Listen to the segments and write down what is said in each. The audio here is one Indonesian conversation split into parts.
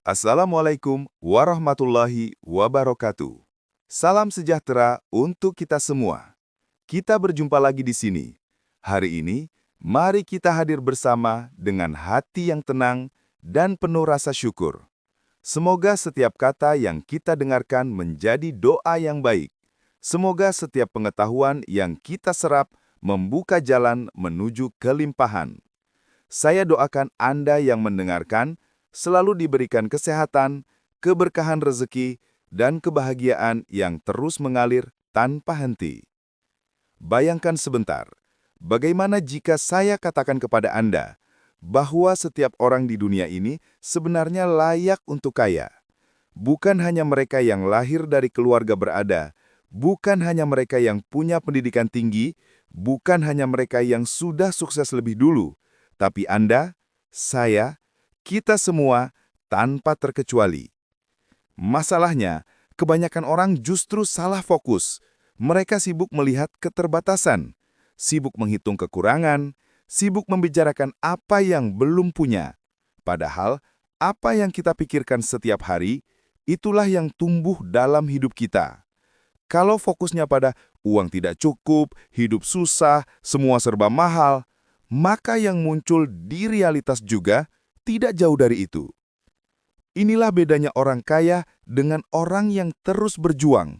Assalamualaikum warahmatullahi wabarakatuh. Salam sejahtera untuk kita semua. Kita berjumpa lagi di sini. Hari ini, mari kita hadir bersama dengan hati yang tenang dan penuh rasa syukur. Semoga setiap kata yang kita dengarkan menjadi doa yang baik. Semoga setiap pengetahuan yang kita serap membuka jalan menuju kelimpahan. Saya doakan Anda yang mendengarkan selalu diberikan kesehatan, keberkahan rezeki, dan kebahagiaan yang terus mengalir tanpa henti. Bayangkan sebentar, bagaimana jika saya katakan kepada Anda bahwa setiap orang di dunia ini sebenarnya layak untuk kaya. Bukan hanya mereka yang lahir dari keluarga berada, bukan hanya mereka yang punya pendidikan tinggi, bukan hanya mereka yang sudah sukses lebih dulu, tapi Anda, saya, kita semua tanpa terkecuali. Masalahnya, kebanyakan orang justru salah fokus. Mereka sibuk melihat keterbatasan, sibuk menghitung kekurangan, sibuk membicarakan apa yang belum punya. Padahal, apa yang kita pikirkan setiap hari, itulah yang tumbuh dalam hidup kita. Kalau fokusnya pada uang tidak cukup, hidup susah, semua serba mahal, maka yang muncul di realitas juga tidak jauh dari itu. Inilah bedanya orang kaya dengan orang yang terus berjuang.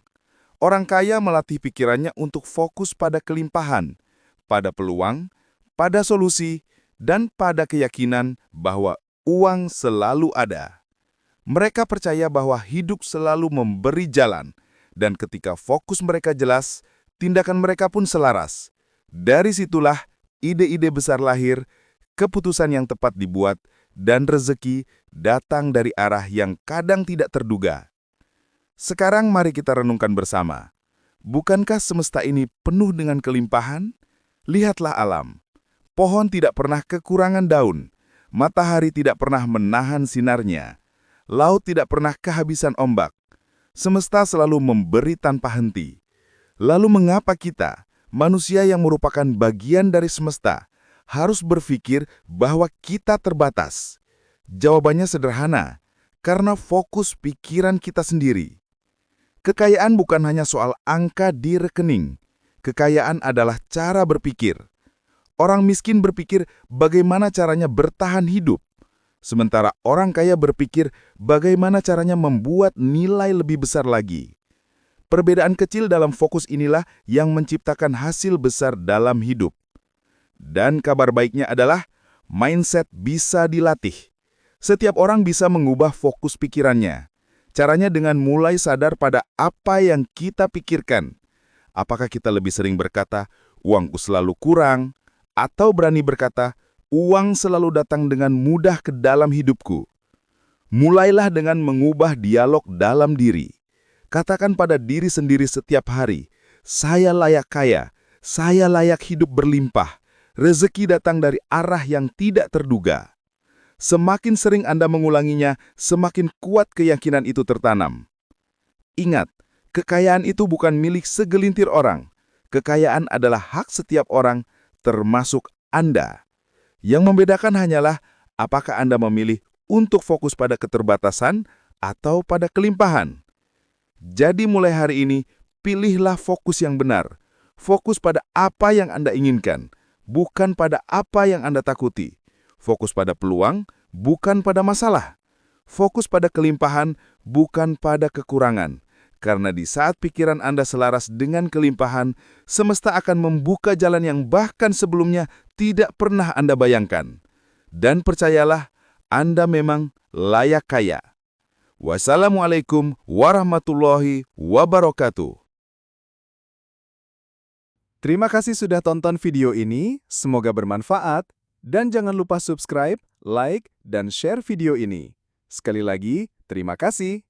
Orang kaya melatih pikirannya untuk fokus pada kelimpahan, pada peluang, pada solusi, dan pada keyakinan bahwa uang selalu ada. Mereka percaya bahwa hidup selalu memberi jalan, dan ketika fokus mereka jelas, tindakan mereka pun selaras. Dari situlah ide-ide besar lahir, keputusan yang tepat dibuat, dan rezeki datang dari arah yang kadang tidak terduga. Sekarang mari kita renungkan bersama. Bukankah semesta ini penuh dengan kelimpahan? Lihatlah alam. Pohon tidak pernah kekurangan daun. Matahari tidak pernah menahan sinarnya. Laut tidak pernah kehabisan ombak. Semesta selalu memberi tanpa henti. Lalu mengapa kita, manusia yang merupakan bagian dari semesta, harus berpikir bahwa kita terbatas? Jawabannya sederhana, karena fokus pikiran kita sendiri. Kekayaan bukan hanya soal angka di rekening. Kekayaan adalah cara berpikir. Orang miskin berpikir bagaimana caranya bertahan hidup, sementara orang kaya berpikir bagaimana caranya membuat nilai lebih besar lagi. Perbedaan kecil dalam fokus inilah yang menciptakan hasil besar dalam hidup. Dan kabar baiknya adalah, mindset bisa dilatih. Setiap orang bisa mengubah fokus pikirannya. Caranya dengan mulai sadar pada apa yang kita pikirkan. Apakah kita lebih sering berkata, uangku selalu kurang, atau berani berkata, uang selalu datang dengan mudah ke dalam hidupku. Mulailah dengan mengubah dialog dalam diri. Katakan pada diri sendiri setiap hari, saya layak kaya, saya layak hidup berlimpah. Rezeki datang dari arah yang tidak terduga. Semakin sering Anda mengulanginya, semakin kuat keyakinan itu tertanam. Ingat, kekayaan itu bukan milik segelintir orang. Kekayaan adalah hak setiap orang, termasuk Anda. Yang membedakan hanyalah apakah Anda memilih untuk fokus pada keterbatasan atau pada kelimpahan. Jadi mulai hari ini, pilihlah fokus yang benar. Fokus pada apa yang Anda inginkan, bukan pada apa yang Anda takuti. Fokus pada peluang, bukan pada masalah. Fokus pada kelimpahan, bukan pada kekurangan. Karena di saat pikiran Anda selaras dengan kelimpahan, semesta akan membuka jalan yang bahkan sebelumnya tidak pernah Anda bayangkan. Dan percayalah, Anda memang layak kaya. Wassalamualaikum warahmatullahi wabarakatuh. Terima kasih sudah tonton video ini, semoga bermanfaat, dan jangan lupa subscribe, like, dan share video ini. Sekali lagi, terima kasih.